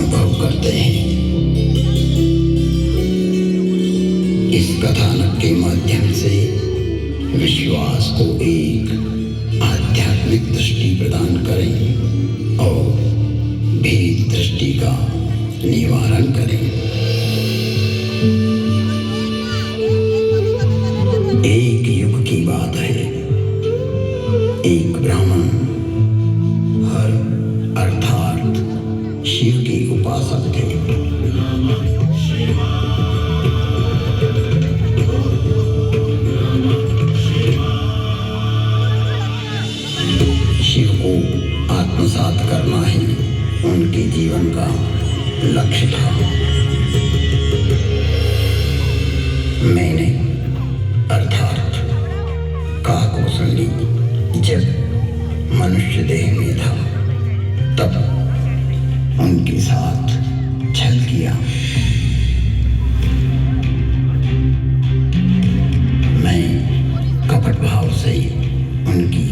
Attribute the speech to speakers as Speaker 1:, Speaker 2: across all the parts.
Speaker 1: अनुभव करते हैं। इस कथानक के माध्यम से विश्वास को एक आध्यात्मिक दृष्टि प्रदान करें और भेद दृष्टि का निवारण करें। एक युग की बात है, एक ब्राह्मण हर अर्थात शिव के उपासक थे। शिव को आत्मसात करना ही उनके जीवन का लक्ष्य था। मैंने अर्थात काकौशली जब मनुष्य देह में था तब उनके साथ छल किया। मैं कपट भाव से उनकी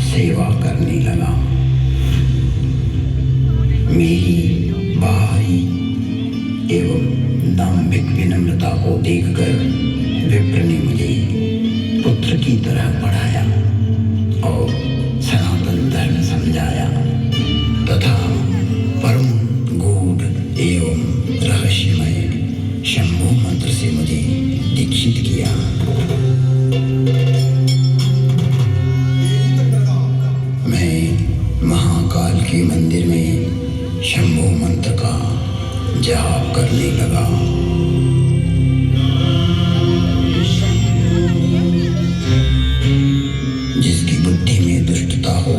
Speaker 1: सेवा करने लगा। मेरी बाहरी एवं दाम्भिक विनम्रता को देखकर विप्र ने मुझे पुत्र की तरह पढ़ाया और सनातन धर्म समझाया तथा परम गूढ़ एवं रहस्यमय शंभु मंत्र से मुझे दीक्षित किया। मैं महाकाल के मंदिर में शंभु मंत्र का जाप करने लगा। जिसकी बुद्धि में दुष्टता हो,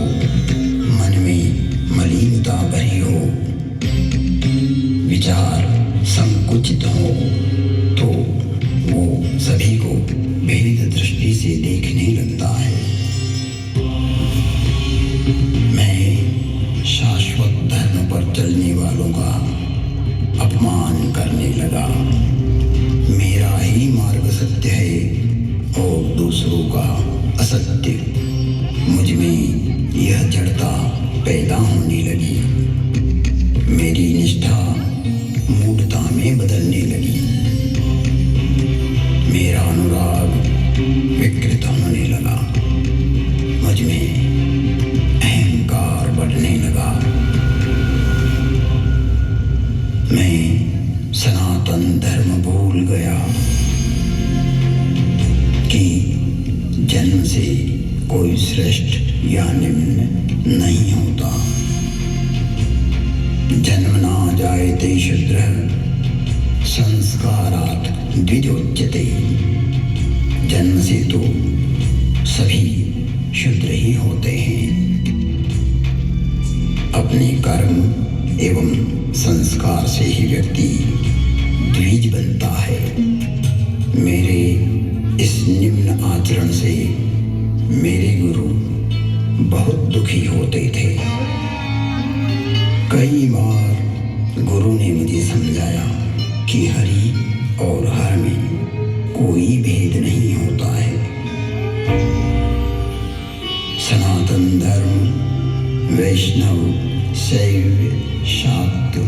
Speaker 1: मन में मलिनता भरी हो, विचार संकुचित हो, तो वो सभी को भेद दृष्टि से देखने लगता है। मैं शाश्वत धर्म पर चलने वालों का अपमान करने लगा। मेरा ही मार्ग सत्य है और दूसरों का असत्य। मुझ में यह जड़ता पैदा होने लगी। मेरी निष्ठा मूढ़ता में बदलने लगी। मेरा अनुराग विकृत होने लगा। मुझ में अहंकार बढ़ने लगा। मैं सनातन धर्म भूल गया कि जन्म से कोई श्रेष्ठ या निम्न नहीं होता। जन्म ना जायते शूद्रः संस्कारात् द्विजोच्यते। जन्म से तो सभी शूद्र ही होते हैं। अपने कर्म एवं संस्कार से ही व्यक्ति द्विज बनता है। मेरे इस निम्न आचरण से मेरे गुरु बहुत दुखी होते थे। कई बार गुरु ने मुझे समझाया कि हरि और हर में कोई भेद नहीं होता है। सनातन धर्म वैष्णव शैव शाक्त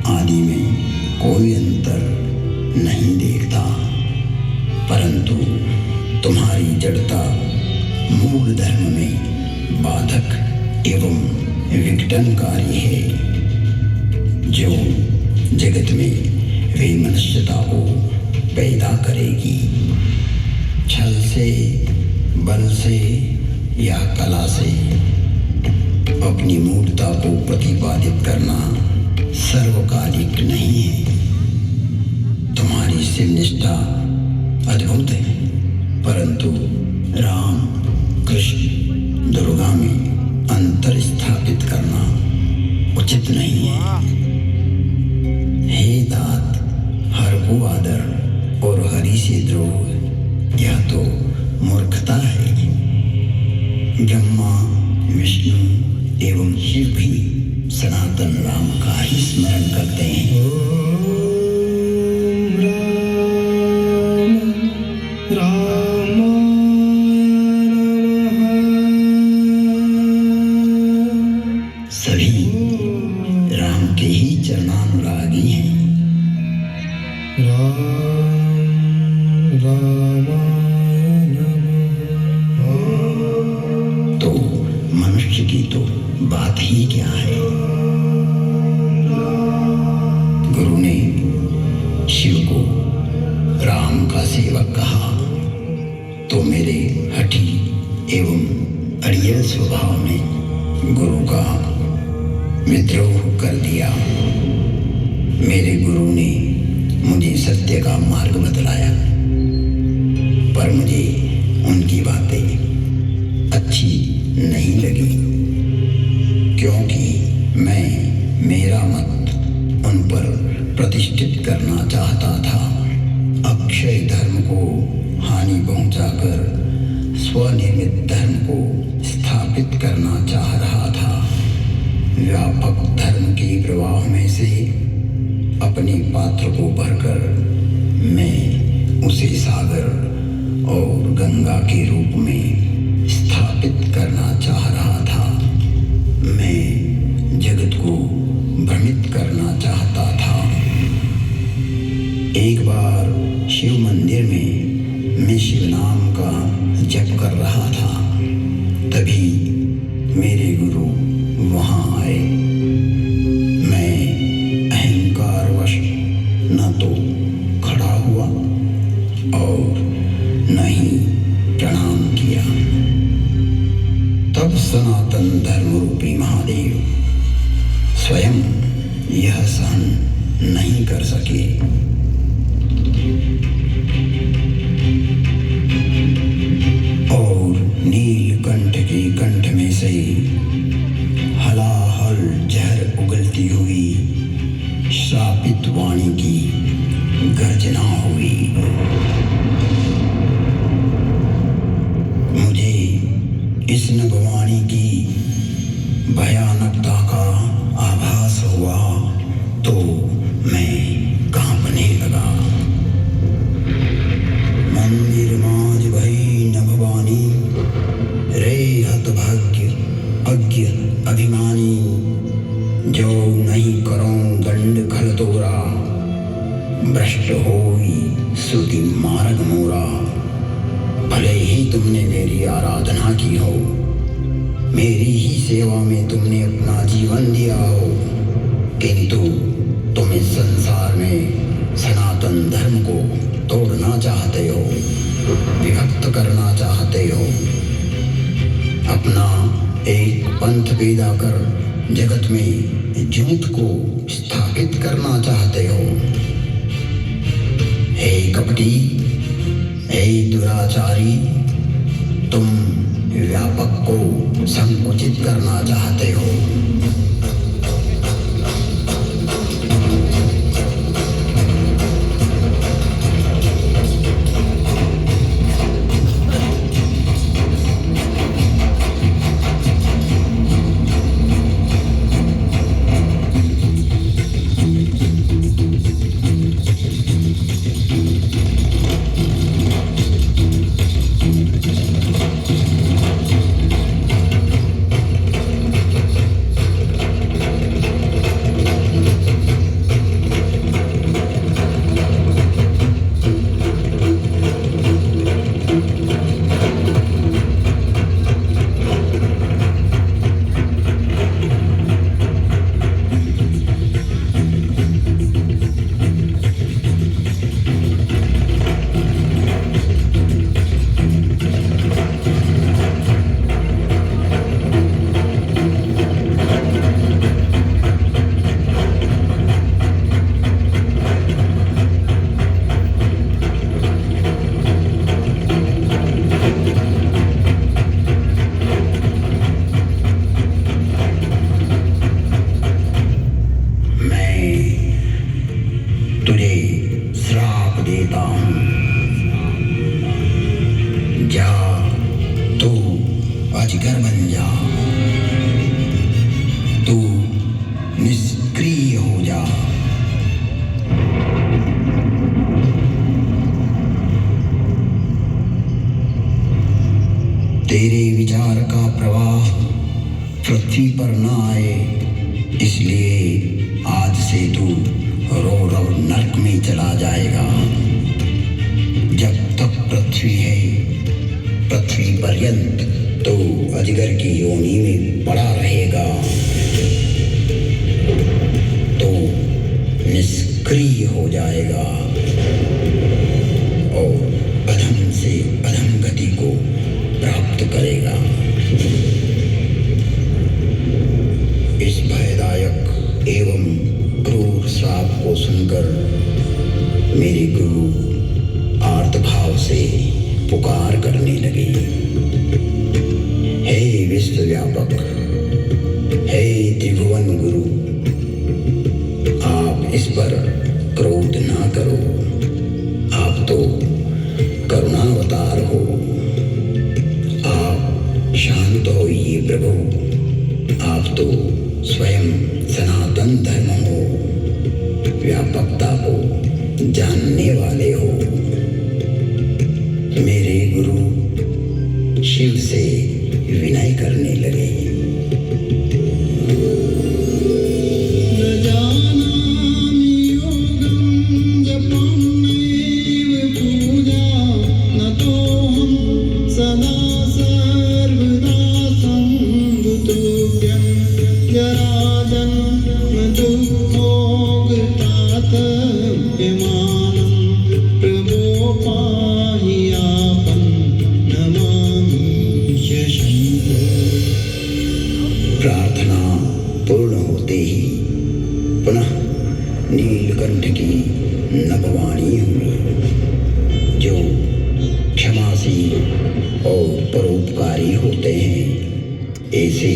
Speaker 1: आदि में कोई अंतर नहीं देखता, परंतु तुम्हारी जड़ता मूल धर्म में बाधक एवं विघटनकारी है, जो जगत में वैमनस्यता को पैदा करेगी। छल से, बल से या कला से अपनी मूर्खता को प्रतिपादित करना सर्वकालिक नहीं है। तुम्हारी शिव निष्ठा अद्भुत है, परंतु राम, कृष्ण, दुर्गा में अंतर स्थापित करना उचित नहीं है। हे तात, हर को आदर और हरि से द्रोह, यह तो मूर्खता है। ब्रह्मा, विष्णु एवं शिव भी सनातन राम का ही स्मरण करते हैं। सभी राम के ही चरणानुराग राम रामाय नमः। तो मनुष्य की तो बात ही क्या है। गुरु ने शिव को राम का सेवक कहा तो मेरे हठी एवं अड़ियल स्वभाव ने गुरु का विद्रोह कर दिया। मेरे गुरु ने मुझे सत्य का मार्ग बतलाया, पर मुझे उनकी बातें अच्छी नहीं लगी, क्योंकि मैं मेरा मत उन पर प्रतिष्ठित करना चाहता था। अक्षय धर्म को हानि पहुंचाकर स्वनिर्मित धर्म को स्थापित करना चाह रहा था। व्यापक धर्म के प्रवाह में से अपने पात्र को भरकर मैं उसे सागर और गंगा के रूप में स्थापित करना चाह रहा था। मैं जगत को भ्रमित करना चाहता था। एक बार शिव मंदिर में मैं शिव नाम का जप कर रहा था, तभी मेरे गुरु वहां आए। मैं अहंकारवश न तो खड़ा हुआ और न ही प्रणाम किया। तब सनातन धर्म रूपी महादेव स्वयं यह सहन नहीं कर सके। और नीलकंठ के कंठ में से हलाहल जहर उगलती हुई श्रापित वाणी की गर्जना हुई। मुझे इस नभवाणी की भयानकता का आभास हुआ तो मैं कांपने लगा। मंदिर माज भई नभवानी, रे हतभाग्य अज्ञ अभिमानी, जो नहीं करो दंड खल तोरा, भ्रष्ट होई सुधि मार्ग मोरा। भले ही तुमने मेरी आराधना की हो, मेरी ही सेवा में तुमने अपना जीवन दिया हो, किंतु तुम इस संसार में सनातन धर्म को तोड़ना चाहते हो, विभक्त करना चाहते हो, अपना एक पंथ पैदा कर जगत में झूठ को स्थापित करना चाहते हो। हे कपटी, हे दुराचारी, तुम व्यापक को संकुचित करना चाहते हो। अजगर बन जा, तू निष्क्रिय हो जा। तेरे विचार का प्रवाह पृथ्वी पर न आए, इसलिए आज से तू रो रो नरक में चला जाएगा। जब तक पृथ्वी है, पृथ्वी पर्यंत तो अजगर की योनि में पड़ा रहेगा, तो निष्क्रिय हो जाएगा और अधम से अधम गति को प्राप्त करेगा। इस भयदायक एवं क्रूर श्राप को सुनकर मेरे गुरु आर्तभाव से पुकार करने लगे, हे विश्वव्यापक, हे त्रिभुवन गुरु, आप इस पर क्रोध ना करो। आप तो करुणावतार हो। आप शांत होइए प्रभु। आप तो स्वयं सनातन धर्म हो, व्यापकता को जानने वाले हो। मेरे गुरु शिव से विनय करने लगे। प्रार्थना पूर्ण होते ही पुनः नीलकंठ की नभवाणी हुई, जो क्षमाशील और परोपकारी होते हैं। ऐसे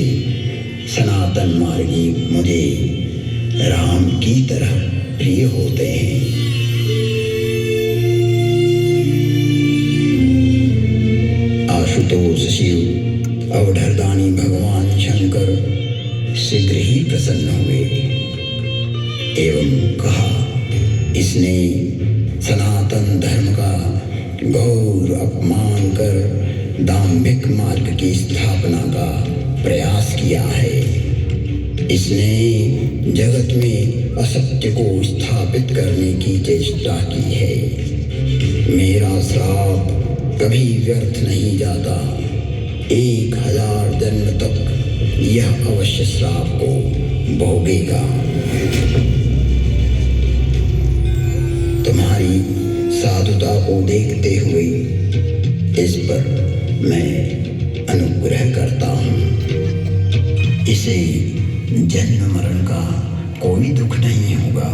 Speaker 1: सनातन मार्गी मुझे राम की तरह प्रिय होते हैं। आशुतोष शिव अवधरदानी भगवान शंकर शीघ्र ही प्रसन्न हुए एवं कहा, इसने सनातन धर्म का घोर अपमान कर दाम्भिक मार्ग की स्थापना का प्रयास किया है। इसने जगत में असत्य को स्थापित करने की चेष्टा की है। मेरा श्राप कभी व्यर्थ नहीं जाता। 1000 जन्म तक यह अवश्य श्राप को भोगेगा। तुम्हारी साधुता को देखते हुए इस पर मैं अनुग्रह करता हूँ। इसे जन्म मरण का कोई दुख नहीं होगा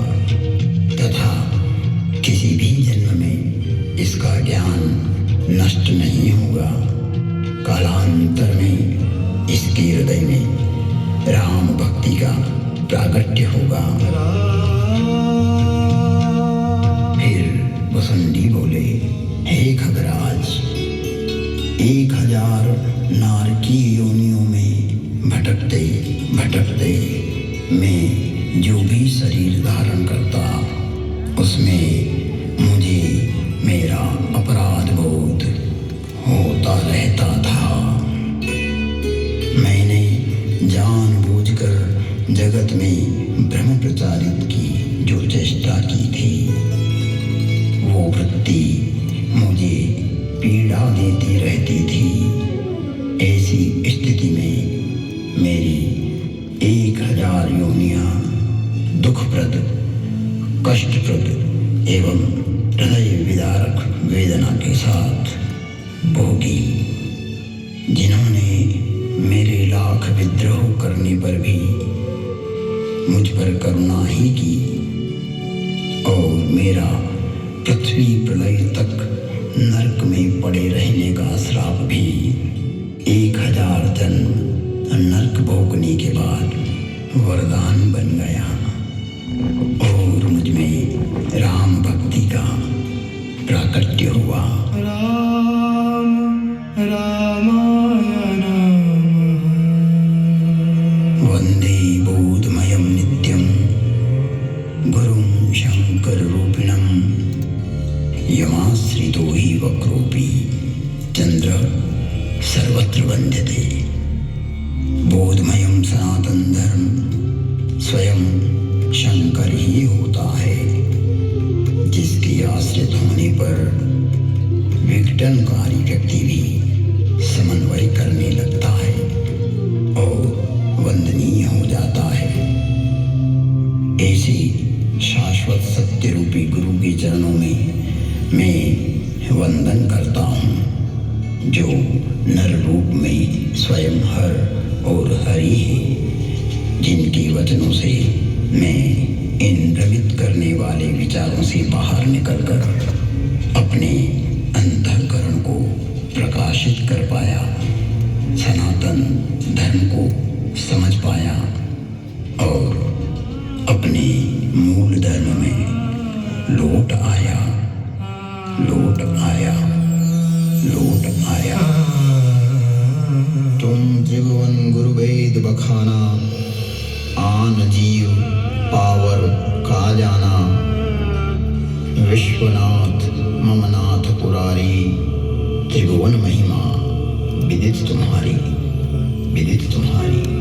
Speaker 1: तथा किसी भी जन्म में इसका ज्ञान नष्ट नहीं होगा। कालांतर में इसके हृदय में राम भक्ति का प्रागट्य होगा। फिर वसुंडी बोले, हे खगराज, 1000 नारकी योनियों में भटकते भटकते मैं जो भी शरीर धारण करता, उसमें मुझे मेरा अपराध बोध होता रहता था। मैंने जानबूझकर जगत में भ्रम प्रचारित की जो चेष्टा की थी, वो वृत्ति मुझे पीड़ा देती रहती थी। ऐसी स्थिति में मेरी 1000 योनियां दुखप्रद, कष्टप्रद एवं हृदय विदारक वेदना के साथ भोगी। जिन्होंने मेरे लाख विद्रोह करने पर भी मुझ पर करुणा ही की और मेरा पृथ्वी प्रलय तक नरक में पड़े रहने का श्राप भी 1000 जन्म नरक भोगने के बाद वरदान बन गया और मुझ में राम भक्ति का प्राकट्य हुआ। राम रामाय नमः। वंदे बोधमयं नित्यं गुरुं शंकर रूपिणं यमाश्रितो हि वक्रोऽपि चंद्र सर्वत्र वंद्यते। बोधमयं सनातन धर्म स्वयं शंकर ही होता है। शाश्वत सत्य रूपी गुरु के चरणों में मैं वंदन करता हूँ, जो नर रूप में स्वयं हर और हरि है, जिनके वचनों से मैं इन भ्रमित करने वाले विचारों से बाहर निकलकर अपने अंतःकरण को प्रकाशित कर पाया, सनातन धर्म को समझ पाया और अपने मूल धर्म में लौट आया, लौट आया, लौट आया। तुम त्रिभुवन गुरु वेद बखाना, आन जीव पावर का जाना, विश्वनाथ ममनाथ पुरारी, त्रिभुवन महिमा विदित तुम्हारी, विदित तुम्हारी।